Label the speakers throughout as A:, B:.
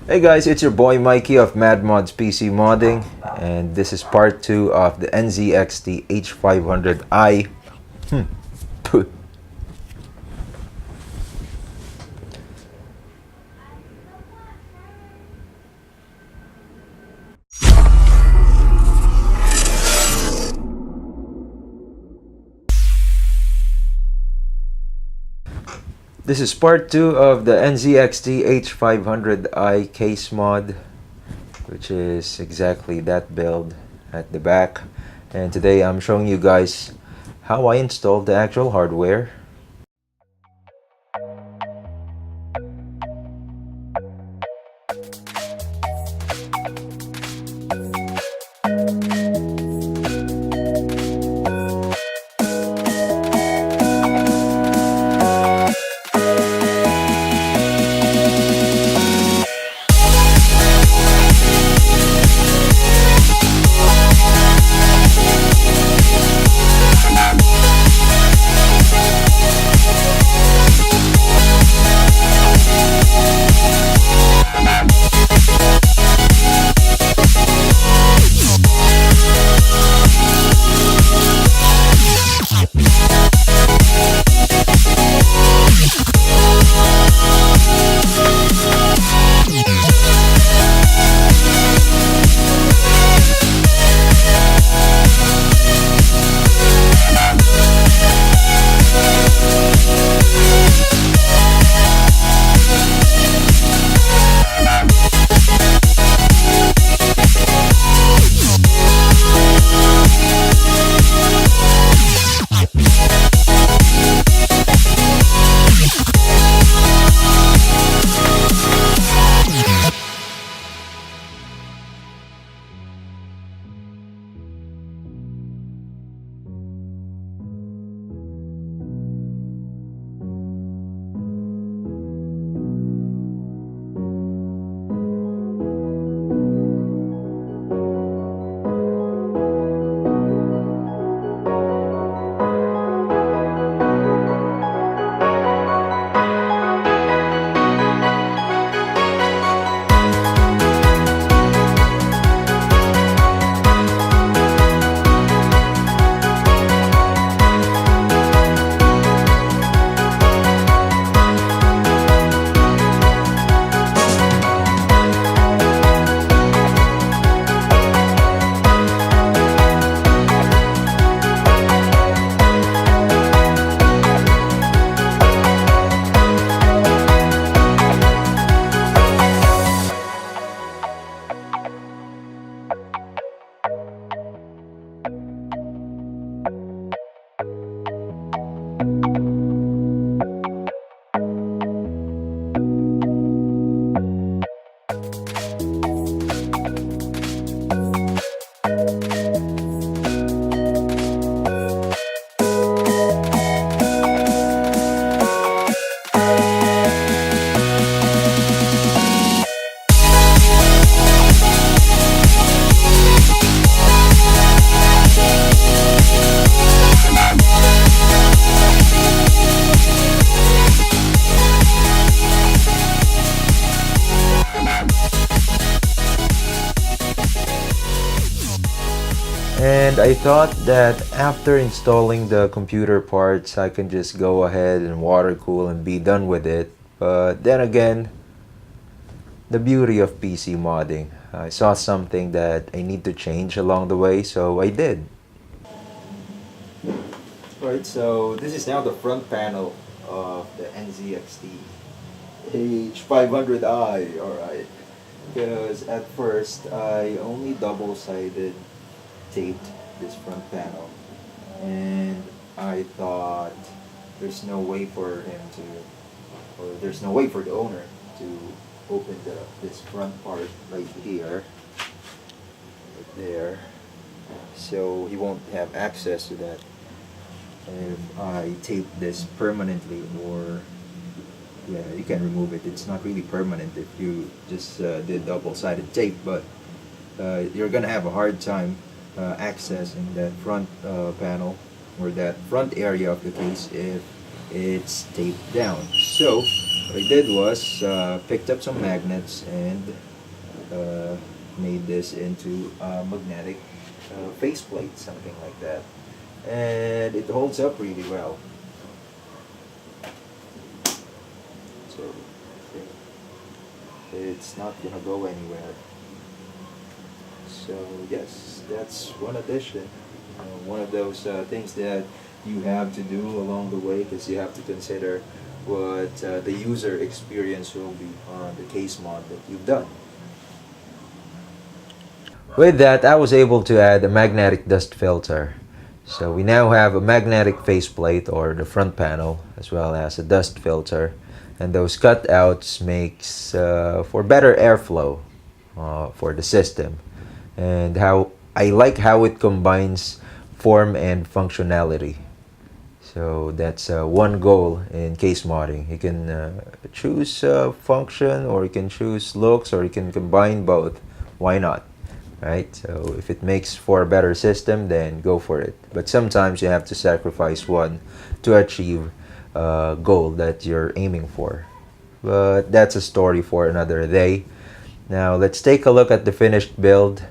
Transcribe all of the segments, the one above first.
A: Hey guys, it's your boy Mikey of MadMods PC Modding, and this is part 2 of the NZXT H500i. This is part 2 of the NZXT H500i Casemod, which is exactly that build at the back. And today I'm showing you guys how I installed the actual hardware. And I thought that after installing the computer parts, I can just go ahead and water cool and be done with it. But then again, the beauty of PC modding. I saw something that I need to change along the way, so I did. Right, so this is now the front panel of the NZXT H500i, alright. Because at first, I only double-sided taped this front panel, and I thought there's no way for him to, or there's no way for the owner to open this front part right here, right there, so he won't have access to that if I tape this permanently. Or yeah, you can remove it. It's not really permanent if you just did double-sided tape, but you're gonna have a hard time accessing that front panel or that front area of the case if it's taped down. So What I did was picked up some magnets and uh, made this into a magnetic faceplate, something like that. And it holds up really well. So it's not gonna go anywhere. So yes, that's one addition. One of those things that you have to do along the way, because you have to consider what the user experience will be on the case mod that you've done.
B: With that, I was able to add a magnetic dust filter. So we now have a magnetic faceplate, or the front panel, as well as a dust filter. And those cutouts makes for better airflow for the system. And how I like how it combines form and functionality. So that's one goal in case modding. You can choose function, or you can choose looks, or you can combine both. Why not? Right? So if it makes for a better system, then go for it. But sometimes you have to sacrifice one to achieve a goal that you're aiming for. But that's a story for another day. Now let's take a look at the finished build.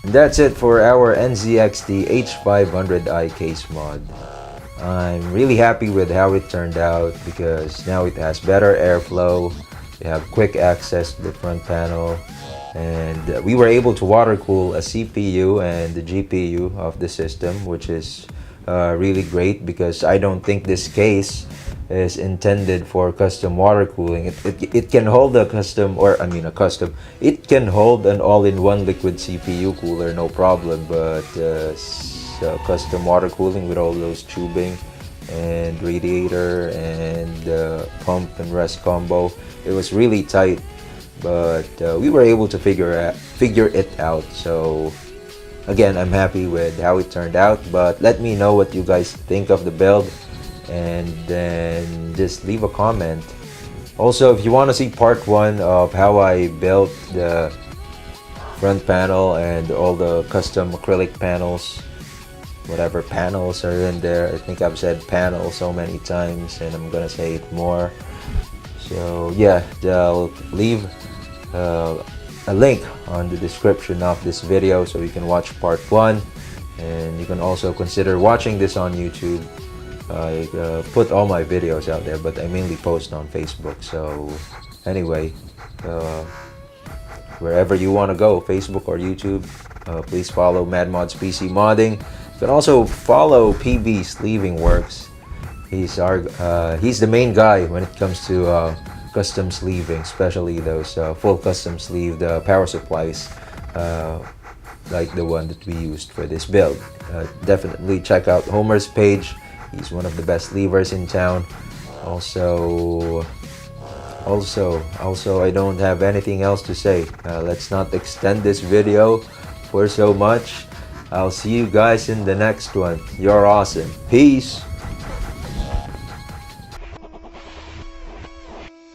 B: That's it for our NZXT H500i Casemod. I'm really happy with how it turned out, because now it has better airflow, you have quick access to the front panel, and we were able to water cool a CPU and the GPU of the system, which is really great, because I don't think this case is intended for custom water cooling. It can hold a custom, or I mean a custom, it can hold an all-in-one liquid CPU cooler, no problem, but custom water cooling with all those tubing and radiator and pump and rest combo, it was really tight, but we were able to figure it out. So again, I'm happy with how it turned out, but let me know what you guys think of the build, and then just leave a comment. Also, if you want to see part 1 of how I built the front panel and all the custom acrylic panels, whatever panels are in there, I think I've said panel so many times and I'm gonna say it more. So yeah, I'll leave a link on the description of this video so you can watch part 1, and you can also consider watching this on YouTube. I put all my videos out there, but I mainly post on Facebook. So anyway, wherever you want to go, Facebook or YouTube, please follow MadMods PC Modding. You can also follow PB Sleeving Works. He's the main guy when it comes to custom sleeving, especially those full custom sleeved power supplies, like the one that we used for this build. Definitely check out Homer's page. He's one of the best sleevers in town. Also, I don't have anything else to say. Let's not extend this video for so much. I'll see you guys in the next one. You're awesome. Peace.